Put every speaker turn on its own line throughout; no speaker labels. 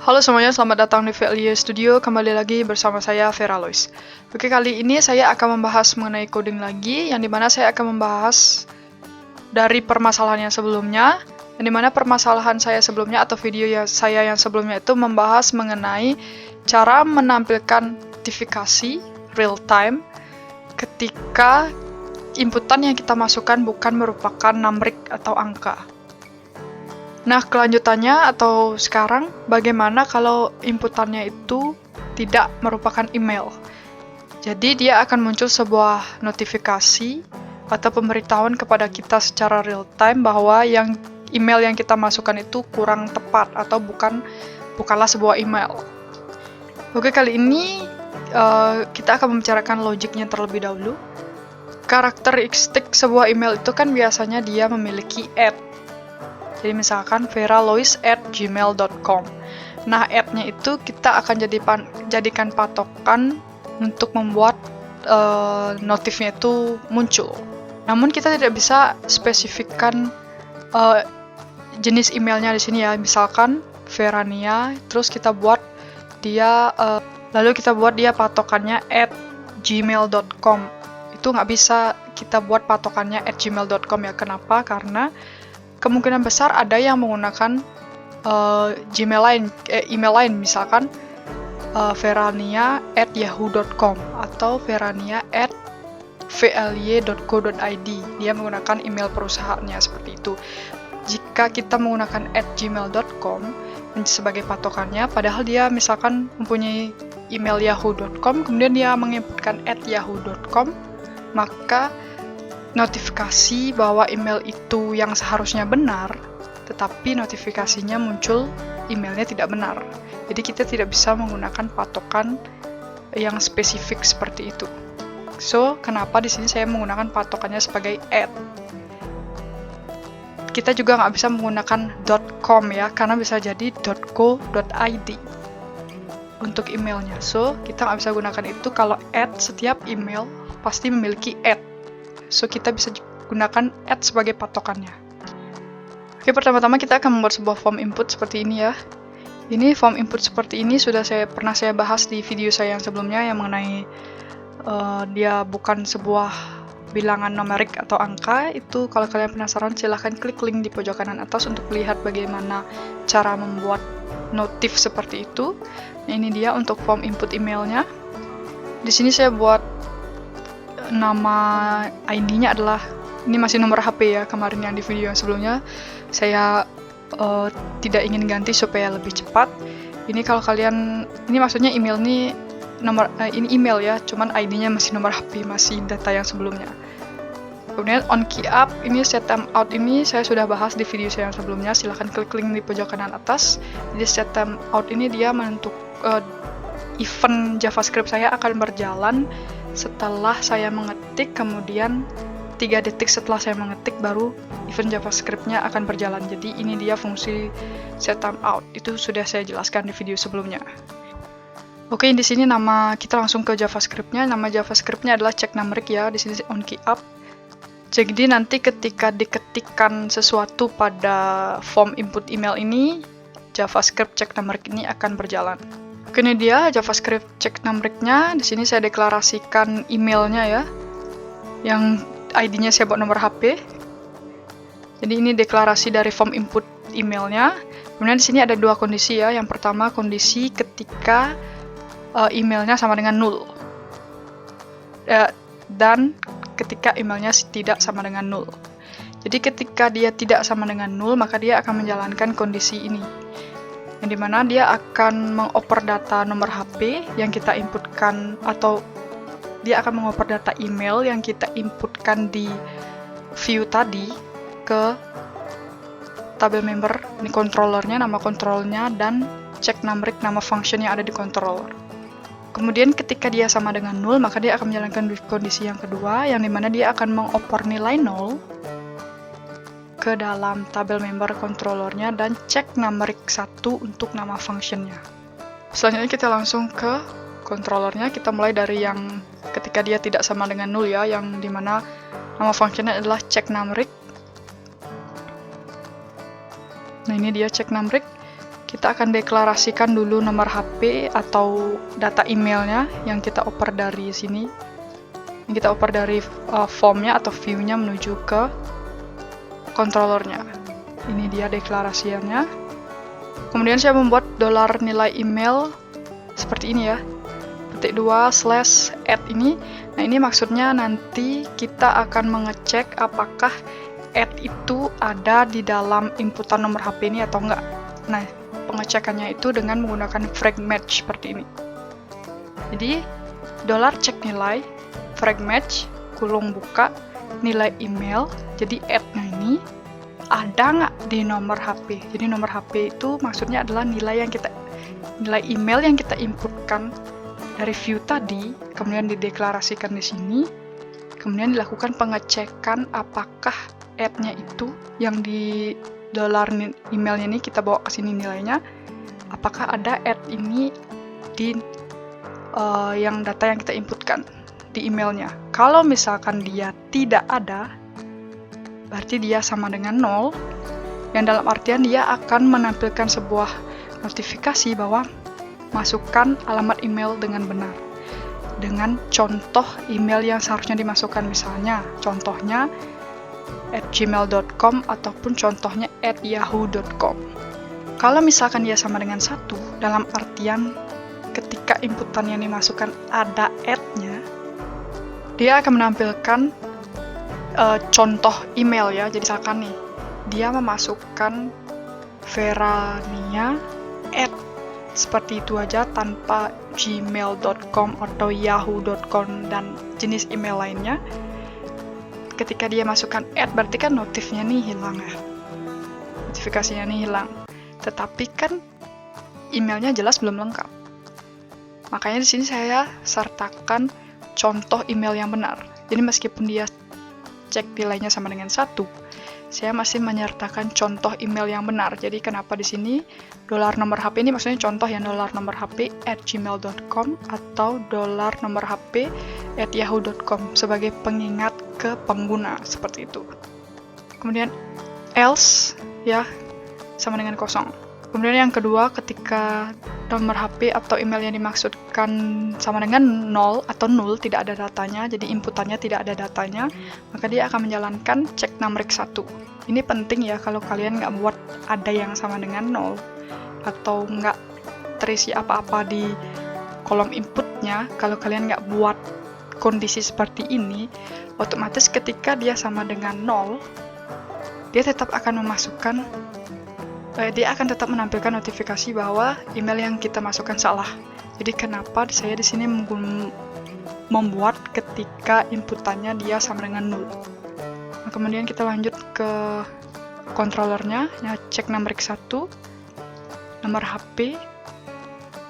Halo semuanya, selamat datang di VLY Studio. Kembali lagi bersama saya, Vera Lois. Oke, kali ini saya akan membahas mengenai coding lagi, yang dimana saya akan membahas dari permasalahan yang sebelumnya, yang dimana permasalahan saya sebelumnya atau video saya yang sebelumnya itu membahas mengenai cara menampilkan notifikasi real time ketika inputan yang kita masukkan bukan merupakan numeric atau angka. Nah, kelanjutannya atau sekarang, bagaimana kalau inputannya itu tidak merupakan email? Jadi, dia akan muncul sebuah notifikasi atau pemberitahuan kepada kita secara real time bahwa email yang kita masukkan itu kurang tepat atau bukanlah sebuah email. Oke, kali ini kita akan membicarakan logiknya terlebih dahulu. Karakteristik sebuah email itu kan biasanya dia memiliki Jadi misalkan veralois@gmail.com. Nah, @nya itu kita akan jadikan patokan untuk membuat notifnya itu muncul. Namun kita tidak bisa spesifikkan jenis emailnya di sini ya. Misalkan Verania, terus kita buat dia lalu kita buat dia patokannya @gmail.com. Itu nggak bisa kita buat patokannya @gmail.com ya. Kenapa? Karena kemungkinan besar ada yang menggunakan email lain, misalkan verania@yahoo.com atau verania@vly.co.id. Dia menggunakan email perusahaannya seperti itu. Jika kita menggunakan @gmail.com sebagai patokannya, padahal dia misalkan mempunyai email yahoo.com, kemudian dia menginputkan @yahoo.com, maka notifikasi bahwa email itu yang seharusnya benar, tetapi notifikasinya muncul emailnya tidak benar. Jadi kita tidak bisa menggunakan patokan yang spesifik seperti itu. So, kenapa di sini saya menggunakan patokannya sebagai @. Kita juga nggak bisa menggunakan .com ya, karena bisa jadi .co.id untuk emailnya. So, kita nggak bisa gunakan itu. Kalau setiap email pasti memiliki So, kita bisa gunakan sebagai patokannya. Oke, pertama-tama kita akan membuat sebuah form input seperti ini ya. Ini form input seperti ini pernah saya bahas di video saya yang sebelumnya yang mengenai dia bukan sebuah bilangan numerik atau angka. Itu kalau kalian penasaran, silahkan klik link di pojok kanan atas untuk melihat bagaimana cara membuat notif seperti itu. Nah, ini dia untuk form input emailnya. Di sini saya buat nama ID-nya adalah, ini masih nomor HP ya, kemarin yang di video yang sebelumnya saya tidak ingin ganti supaya lebih cepat. Ini kalau kalian, ini maksudnya email ini ini email ya, cuman ID-nya masih nomor HP, masih data yang sebelumnya. Kemudian on key up, ini set time out ini saya sudah bahas di video saya yang sebelumnya, silahkan klik link di pojok kanan atas. Jadi set time out ini dia menentukan event JavaScript saya akan berjalan setelah saya mengetik, kemudian 3 detik setelah saya mengetik baru event JavaScript-nya akan berjalan. Jadi ini dia fungsi set time out. Itu sudah saya jelaskan di video sebelumnya. Oke, di sini kita langsung ke JavaScript-nya. Nama JavaScript-nya adalah check numeric ya. Di sini on key up. Jadi nanti ketika diketikkan sesuatu pada form input email ini, JavaScript check numeric ini akan berjalan. Oke, ini dia JavaScript check numeric-nya. Di sini saya deklarasikan emailnya ya, yang ID-nya saya buat nomor HP. Jadi ini deklarasi dari form input emailnya. Kemudian di sini ada 2 kondisi ya. Yang pertama kondisi ketika emailnya sama dengan 0, dan ketika emailnya tidak sama dengan 0. Jadi ketika dia tidak sama dengan 0, maka dia akan menjalankan kondisi ini, yang dimana dia akan mengoper data nomor HP yang kita inputkan, atau dia akan mengoper data email yang kita inputkan di view tadi ke tabel member. Ini controllernya, nama controllernya, dan check numeric, nama function yang ada di controller. Kemudian ketika dia sama dengan 0, maka dia akan menjalankan kondisi yang kedua, yang dimana dia akan mengoper nilai 0 ke dalam tabel member controllernya dan cek numeric 1 untuk nama functionnya. Selanjutnya kita langsung ke controllernya. Kita mulai dari yang ketika dia tidak sama dengan 0 ya, yang dimana nama functionnya adalah check numeric. Nah, ini dia check numeric. kita akan deklarasikan dulu nomor HP atau data emailnya yang kita oper dari sini. Yang kita oper dari formnya atau view-nya menuju ke controllernya. Ini dia deklarasiannya. Kemudian saya membuat dolar nilai email seperti ini ya. Petik 2/add ini. Nah, ini maksudnya nanti kita akan mengecek apakah add itu ada di dalam inputan nomor HP ini atau enggak. Nah, pengecekannya itu dengan menggunakan frag match seperti ini. Jadi, dolar cek nilai, frag match, kulung buka, nilai email, jadi add-nya ini ada nggak di nomor HP. Jadi nomor HP itu maksudnya adalah nilai email yang kita inputkan dari view tadi, kemudian dideklarasikan di sini, kemudian dilakukan pengecekan apakah add-nya itu yang di dolar emailnya ini kita bawa ke sini nilainya, apakah ada add ini di yang data yang kita inputkan di emailnya. Kalau misalkan dia tidak ada, berarti dia sama dengan 0, yang dalam artian dia akan menampilkan sebuah notifikasi bahwa masukkan alamat email dengan benar, dengan contoh email yang seharusnya dimasukkan, misalnya contohnya @gmail.com ataupun contohnya @yahoo.com. Kalau misalkan dia sama dengan 1, dalam artian ketika inputan yang dimasukkan ada add-nya, dia akan menampilkan contoh email ya. Jadi misalkan nih, dia memasukkan Verania seperti itu aja tanpa gmail.com atau yahoo.com dan jenis email lainnya. Ketika dia masukkan add, berarti kan notifnya nih hilang ya. Notifikasinya nih hilang. Tetapi kan emailnya jelas belum lengkap. Makanya di sini saya sertakan contoh email yang benar. Jadi meskipun dia cek nilainya sama dengan 1, saya masih menyertakan contoh email yang benar. Jadi kenapa di sini dolar nomor HP ini maksudnya contoh yang dolar nomor HP @gmail.com atau dolar nomor HP @yahoo.com sebagai pengingat ke pengguna, seperti itu. Kemudian else ya sama dengan kosong. Kemudian yang kedua, ketika nomor HP atau email yang dimaksudkan sama dengan 0 atau 0, tidak ada datanya, jadi inputannya tidak ada datanya, maka dia akan menjalankan cek numeric 1. Ini penting ya kalau kalian nggak buat ada yang sama dengan 0, atau nggak terisi apa-apa di kolom inputnya, kalau kalian nggak buat kondisi seperti ini, otomatis ketika dia sama dengan 0, dia tetap akan dia akan tetap menampilkan notifikasi bahwa email yang kita masukkan salah. Jadi kenapa saya di sini membuat ketika inputannya dia sama dengan 0. Nah, kemudian kita lanjut ke controllernya, ya, cek numeric 1, nomor HP.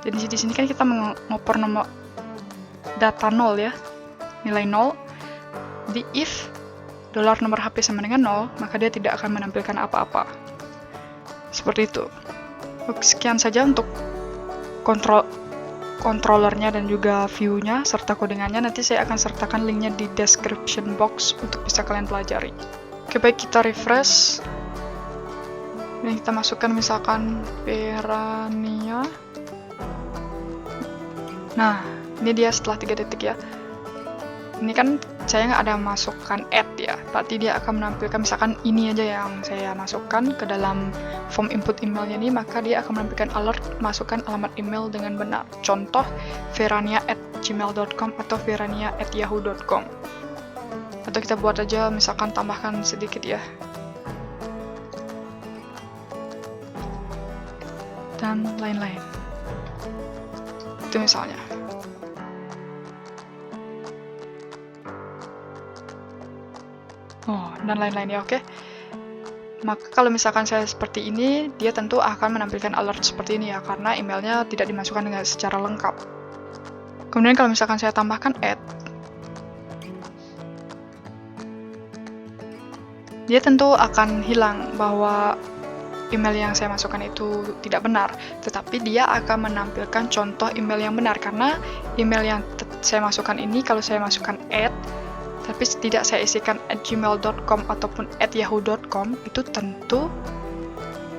Jadi di sini kan kita mengoper nomor data 0 ya, nilai 0. Jadi if dolar nomor HP sama dengan 0, maka dia tidak akan menampilkan apa-apa. Seperti itu. Sekian saja untuk controllernya dan juga view-nya serta codingannya. Nanti saya akan sertakan linknya di description box untuk bisa kalian pelajari. Oke, baik, kita refresh. Ini kita masukkan misalkan Verania. Nah, ini dia setelah 3 detik ya. Ini kan saya nggak ada masukkan add ya, berarti dia akan menampilkan misalkan ini aja yang saya masukkan ke dalam form input emailnya ini, maka dia akan menampilkan alert masukkan alamat email dengan benar. Contoh verania@gmail.com atau verania@yahoo.com. Atau kita buat aja misalkan tambahkan sedikit ya. Dan lain-lain. Itu misalnya. Dan lain-lain ya, oke. Maka kalau misalkan saya seperti ini, dia tentu akan menampilkan alert seperti ini ya, karena emailnya tidak dimasukkan dengan secara lengkap. Kemudian kalau misalkan saya tambahkan add, dia tentu akan hilang bahwa email yang saya masukkan itu tidak benar, tetapi dia akan menampilkan contoh email yang benar, karena email yang saya masukkan ini, kalau saya masukkan add, tapi tidak saya isikan @gmail.com ataupun @yahoo.com, itu tentu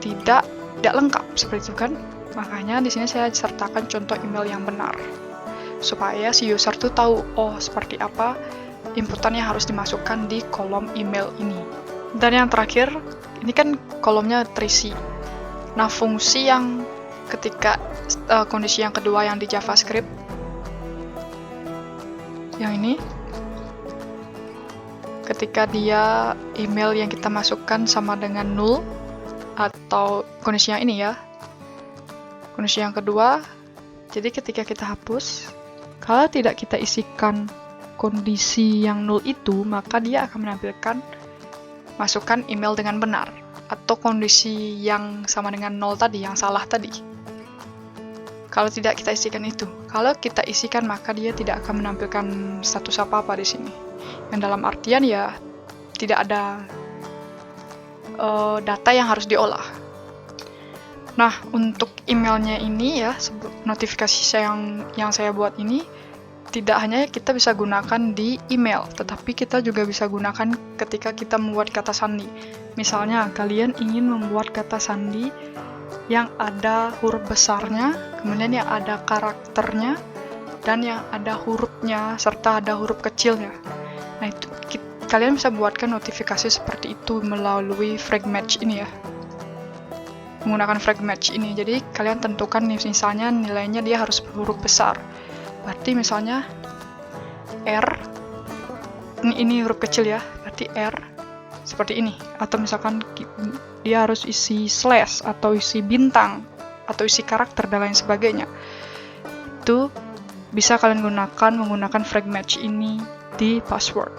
tidak tidak lengkap seperti itu kan. Makanya di sini saya sertakan contoh email yang benar supaya si user tuh tahu oh seperti apa inputan yang harus dimasukkan di kolom email ini. Dan yang terakhir, ini kan kolomnya terisi. Nah, fungsi yang ketika kondisi yang kedua yang di JavaScript yang ini, ketika dia email yang kita masukkan sama dengan null atau kondisi yang ini ya, kondisi yang kedua, jadi ketika kita hapus, kalau tidak kita isikan kondisi yang null itu, maka dia akan menampilkan masukkan email dengan benar atau kondisi yang sama dengan nol tadi, yang salah tadi. Kalau tidak kita isikan itu, kalau kita isikan maka dia tidak akan menampilkan status apa-apa di sini. Yang dalam artian ya tidak ada data yang harus diolah. Nah, untuk emailnya ini ya, notifikasi yang saya buat ini tidak hanya kita bisa gunakan di email, tetapi kita juga bisa gunakan ketika kita membuat kata sandi. Misalnya, kalian ingin membuat kata sandi yang ada huruf besarnya, kemudian yang ada karakternya, dan yang ada hurufnya, serta ada huruf kecilnya. Nah, itu kalian bisa buatkan notifikasi seperti itu melalui frag match ini ya. Menggunakan frag match ini. Jadi, kalian tentukan misalnya nilainya dia harus huruf besar. Berarti misalnya R, ini huruf kecil ya, berarti R seperti ini. Atau misalkan dia harus isi slash, atau isi bintang, atau isi karakter, dan lain sebagainya. Itu bisa kalian gunakan menggunakan frag match ini di password.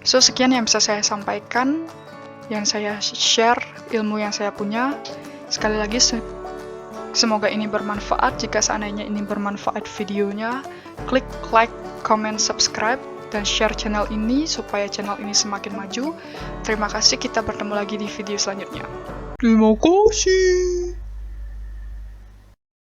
So, sekian yang bisa saya sampaikan, yang saya share, ilmu yang saya punya. Sekali lagi, semoga ini bermanfaat. Jika seandainya ini bermanfaat videonya, klik like, comment, subscribe, dan share channel ini supaya channel ini semakin maju. Terima kasih, kita bertemu lagi di video selanjutnya. Terima kasih.